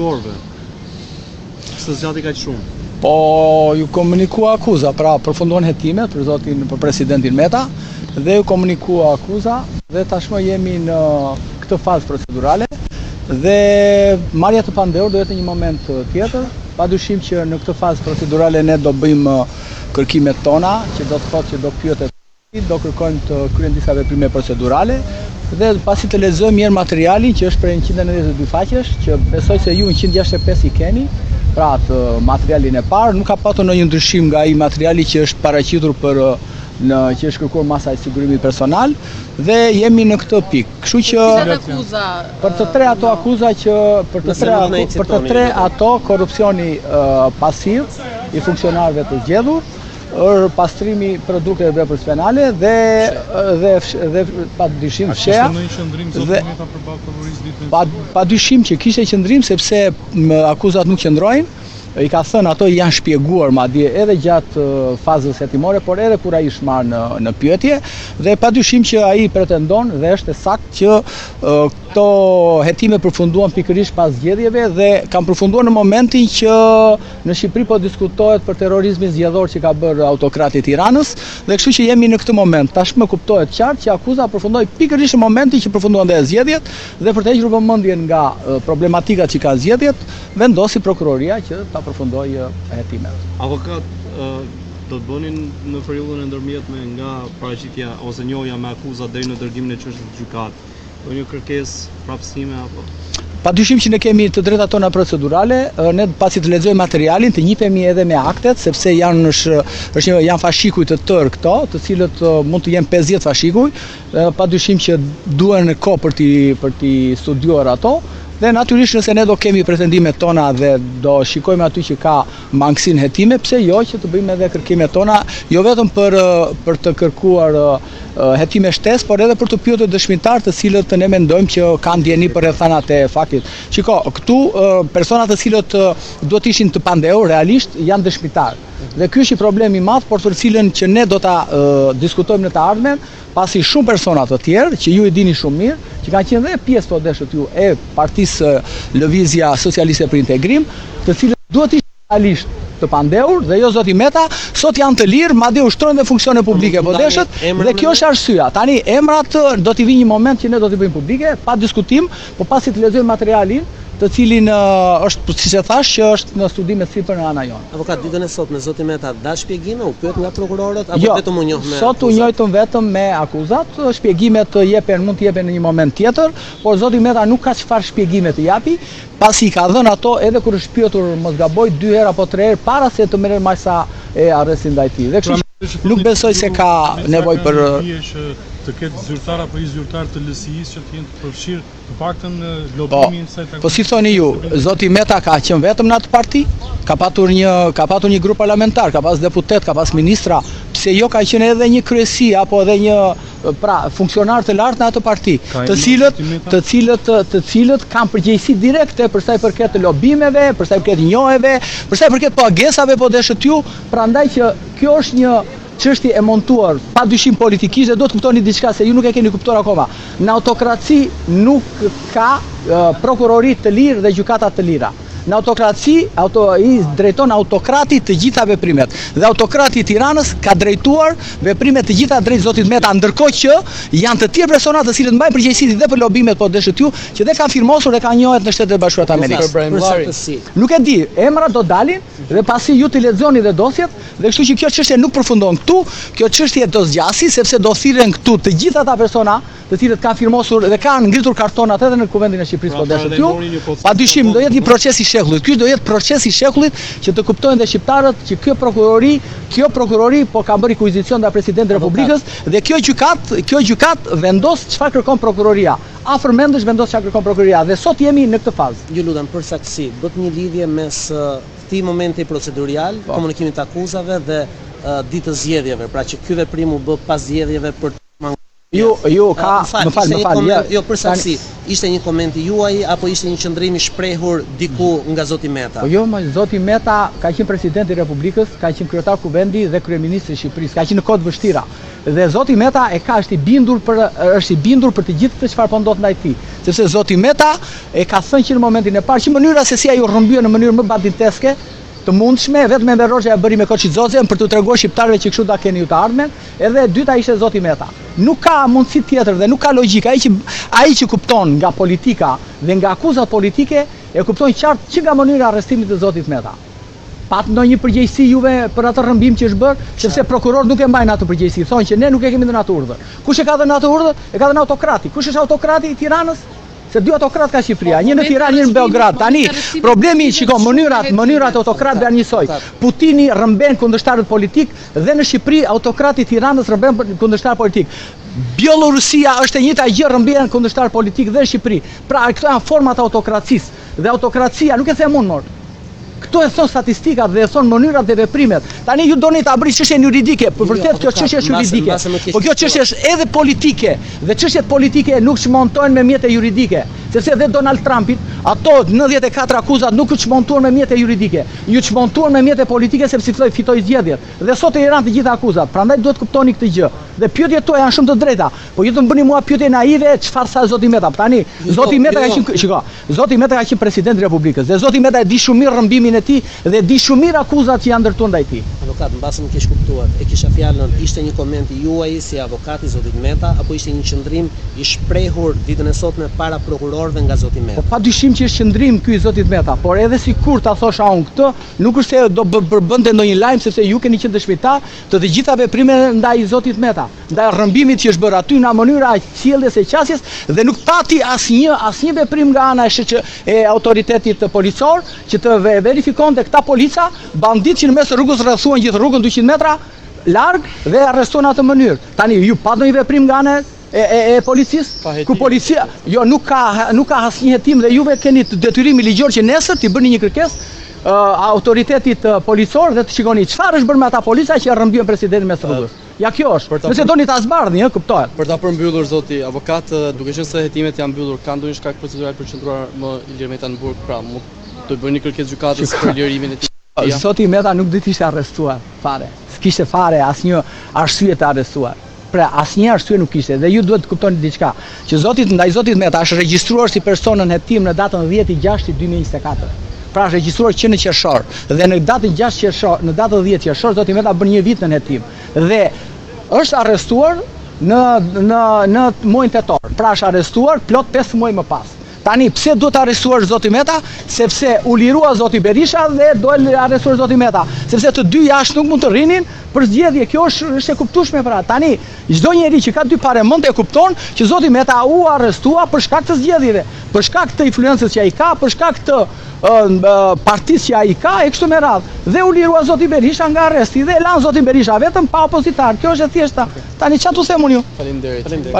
orëve. Së zgjati kaq shumë. Po ju komunikua akuza, pra përfunduan hetimet për presidentin Meta dhe ju komunikua akuza dhe tashmë jemi në këtë fazë procedurale dhe marrja të pandehur do jetë një moment tjetër. Padyshim që në këtë fazë procedurale ne do bëjmë kërkimet tona, që do të thotë që do pyetet, do kërkojmë të kryen disa veprime procedurale dhe pasi të lexojmë mirë materialin që është prej 192 faqesh, që besoj se ju 165 i keni, pra të materialin e parë, nuk ka patur ndonjë ndryshim nga ai materiali që është paraqitur që është kërkuar masa e sigurimit personal dhe jemi në këtë pikë. Kështu që për të tre ato akuza që për të tre ato korrupsioni pasiv i funksionarëve të zgjedhur, pastrimi produkteve veprës penale dhe padyshim fshehja. Padyshim që kishte qëndrim sepse akuzat nuk qëndrojnë. I ka thënë ato janë shpjeguar madje edhe gjatë fazës hetimore, por edhe kur ai është marrë në pyetje dhe padyshim që ai pretendon dhe është saktë që këto hetime përfunduan pikërisht pas zgjedhjeve dhe kanë përfunduar në momentin që në Shqipëri po diskutohet për terrorizmin zgjedhor që ka bërë autokrati i Tiranës dhe kështu që jemi në këtë moment. Tashmë kuptohet qartë që akuza përfundoi pikërisht në momentin që përfunduan dhe zgjedhjet dhe për të hequr vëmendjen nga problematikat që ka zgjedhjet, vendosi prokuroria që ta përfundoi hetimet. Avokat do të bënin në periudhën e ndërmjetme nga paraqitja ose njohja me akuzat deri në dërgimin e çështës në gjykatë. Do një kërkesë prapësime apo? Padyshim që ne kemi të drejtat tona procedurale, ne pasi të lexojmë materialin, të njihemi edhe me aktet, sepse janë fashikuj të tërë këto, të cilët mund të jenë 50 fashikuj, padyshim që duhen kohë për t'i studiuar ato. Dhe natyrisht nëse ne do kemi pretendimet tona dhe do shikojmë aty që ka mangësinë hetime, pse jo që të bëjmë edhe kërkimet tona, jo vetëm për të kërkuar hetime shtesë, por edhe për të pyetur dëshmitar të cilët ne mendojmë që kanë ndjeni për rrethanat e faktit. Shiko, këtu personat të cilët duhet ishin të pandehur realisht janë dëshmitar. Dhe ky është një problem i madh, por për cilën që ne do ta diskutojmë në të ardhmen, pasi shumë persona të tjerë që ju i dini shumë mirë, që kanë qenë dhe pjesë po deshët ju e Partisë Lëvizja Socialiste për Integrim, të cilët duhet ishin realisht të pandehur dhe jo zoti Meta, sot janë të lirë, madje ushtrojnë dhe funksione publike po deshët dhe kjo është arsyeja. Tani emrat do t'i vijë një moment që ne do t'i bëjmë publike, pa diskutim, po pasi të lexojmë materialin, të cilin është, siç e thash, që është në studime sipër në ana jonë. Avokat, ditën e sotme zoti Meta dha shpjegime, u pyet nga prokurorët apo vetëm u njoh me akuzat? Sot u njohëm vetëm me akuzat, shpjegimet mund të jepen në një moment tjetër, por zoti Meta nuk ka çfarë shpjegime të japi, pasi i ka dhënë ato edhe kur është pyetur mos gaboj 2 herë apo 3 herë para se të merren marrësa e arrestit ndaj tij. Dhe kështu nuk besoj se ka nevojë për të ketë zyrtar apo i zyrtar të LSI-s që të jenë të përfshirë të paktën në lobimin e saj. Po si thoni ju, zoti Meta ka qenë vetëm në atë parti? Ka patur një grup parlamentar, ka pas deputet, ka pas ministra, pse jo ka qenë edhe një kryesi apo edhe një funksionar të lartë në atë parti, të cilët kanë përgjegjësi direkte për sa i përket të lobimeve, për sa i përket njohjeve, për sa i përket pagesave po deshët ju, prandaj që kjo është një çështje e montuar padyshim politikisht dhe do të kuptoni diçka se ju nuk e keni kuptuar akoma. Në autokraci nuk ka prokurori të lirë dhe gjykata të lira. Në autokraci i drejton autokrati të gjitha veprimet. Dhe autokrati i Tiranës ka drejtuar veprimet të gjitha drejt zotit Meta, ndërkohë që janë të tjerë persona të cilët mbajnë përgjegjësi dhe për lobimet po deshët ju, që dhe kanë firmosur dhe kanë njohet në Shtetet e Bashkuara të Amerikës. Nuk e di, emrat do dalin dhe pasi ju të lexoni dhe dosjet, dhe kështu që kjo çështje nuk përfundon këtu, kjo çështje do zgjasi sepse do thirren këtu të gjitha ata persona të cilët kanë firmosur dhe kanë ngritur kartonat edhe në Kuvendin e Shqipërisë po deshët ju. Padyshim do jetë një proces i shekullit. Ky do jetë procesi i shekullit që të kuptojnë dhe shqiptarët që kjo prokurori po ka bërë rikuizicion ndaj presidentit të Republikës dhe kjo gjykat vendos çfarë kërkon prokuroria. Afër mendesh vendos çfarë kërkon prokuroria dhe sot jemi në këtë fazë. Ju lutem për saktësi, bëhet një lidhje mes këtij momenti procedurial, komunikimit të akuzave dhe ditës zgjedhjeve, pra që ky veprim u bë pas zgjedhjeve për Ju ka, më fal. Jo, përsaksi, ishte një komenti juaj apo ishte një qëndrim i shprehur diku nga zoti Meta? Jo, zoti Meta ka qenë presidenti i Republikës, ka qenë kryetar kuvendi dhe kryeministri i Shqipërisë, ka qenë në kohë të vështira. Dhe zoti Meta është i bindur për të gjithë çfarë po ndodh ndaj tij, sepse zoti Meta e ka thënë që në momentin e parë që mënyra se si ai u rrëmbye në mënyrë më banditeske, të mundshme, vetëm me Rroxha e bëri me Koçizozën për të treguar shqiptarëve që kështu ta keni ju të ardhmen, edhe e dyta ishte zoti Meta. Nuk ka mundësi tjetër dhe nuk ka logjik. Ai që kupton nga politika dhe nga akuzat politike e kupton qartë që nga mënyra e arrestimit të zotit Meta. Pat ndonjë përgjegjësi juve për atë rrëmbim që është bërë, sepse prokuror nuk e mbajnë atë përgjegjësi. Thonë që ne nuk e kemi dhënë atë urdhër. Kush e ka dhënë atë urdhër? E ka dhënë autokrati. Kush është autokrati i Tiranës? Se dy autokrat ka Shqipëria, një në Tiranë, një në Beograd. Tani, problemi, shiko, mënyrat autokratëve janë njësoj. Putini rrëmben kundërshtarët politik dhe në Shqipëri autokrati i Tiranës rrëmben kundërshtar politik. Bielorusia është e njëjta gjë, rrëmben kundërshtar politik dhe në Shqipëri. Pra, këto janë format autokracisë dhe autokracia nuk e them unë mort. Këto e thon statistikat dhe e thon mënyrat dhe veprimet. Tani ju doni ta bëni çështjen juridike, për vërtet kjo çështje është juridike. Po kjo çështje është edhe politike dhe çështjet politike nuk çmontojnë me mjete juridike, sepse dhe Donald Trumpit ato 94 akuzat nuk u çmontuan me mjete juridike, ju çmontuan me mjete politike sepse fitoi zgjedhjet. Dhe sot e janë të gjitha akuzat. Prandaj duhet kuptoni këtë gjë. Dhe pyetjet tuaja janë shumë të drejta. Po ju të më bëni mua pyetje naive, çfarë sa zoti Meta. Tani, zoti Meta ka qenë, shiko, zoti Meta ka qenë presidenti i Republikës dhe zoti Meta e di shumë mirë rrëmbimin e tij dhe di shumë mirë akuzat që janë ndërtuar ndaj tij. Avokat, mbasi më keq kuptuar, e kisha fjalën, ishte një komenti juaj si avokati zotit Meta apo ishte një qëndrim i shprehur ditën e sotme para prokurorëve nga zoti Meta? Po padyshim që është qëndrim ky i zotit Meta, por edhe sikur ta thosha unë këtë, nuk është se do bënte ndonjë lajm sepse ju keni qenë dëshmitar të gjitha veprimet ndaj zotit Meta, ndaj rrëmbimit që është bërë aty në mënyra e sjelljes së qasjes dhe nuk pati asnjë veprim nga ana e autoritetit policor që të verifikonte këta polica, bandit që në mes rrugës rrethuan gjithë rrugën 200 metra larg dhe arrestuan atë mënyrë. Tani ju pa ndonjë veprim nga ana e policisë, ku policia nuk ka asnjë hetim dhe juve keni detyrimi ligjor që nesër t'i bëni një kërkesë autoritetit policor dhe të shikoni çfarë është bërë me ata polica që rrëmbyen presidentin mes rrugës. Ja kjo është. Nëse doni ta zbardhni, kuptohet. Për ta përmbyllur zoti avokat, duke qenë se hetimet janë mbyllur, ka ndonjë shkak procedural për qendruar më Ilir Meta në burg, pra do të bëni kërkesë gjykatës për lirimin e tij. Zoti Meta nuk do të ishte arrestuar fare. S'kishte fare asnjë arsye të arrestuar. Pra asnjë arsye nuk kishte dhe ju duhet të kuptoni diçka, që ndaj zotit Meta është regjistruar si person në hetim në datën 10/6/2024. Pra është regjistruar që në qershor dhe në datën 6 qershor, në datën 10 qershor zoti Meta bën një vit në hetim dhe është arrestuar në muajin tetor. Pra është arrestuar plot 5 muaj më pas. Tani pse duhet arrestuar zoti Meta? Sepse u lirua zoti Berisha dhe duhet arrestuar zoti Meta, sepse të dy jashtë nuk mund të rrinin për zgjedhje. Kjo është e kuptueshme pra. Tani çdo njeri që ka dy paremend e kupton që zoti Meta u arrestua për shkak të zgjedhjeve, për shkak të influencës që ai ka, për shkak të partisë që ai ka e kështu me radhë. Dhe u lirua zoti Berisha nga arresti dhe e lan zoti Berisha vetëm pa opozitar. Kjo është e thjeshta. Tani çfarë tu them unë ju? Faleminderit.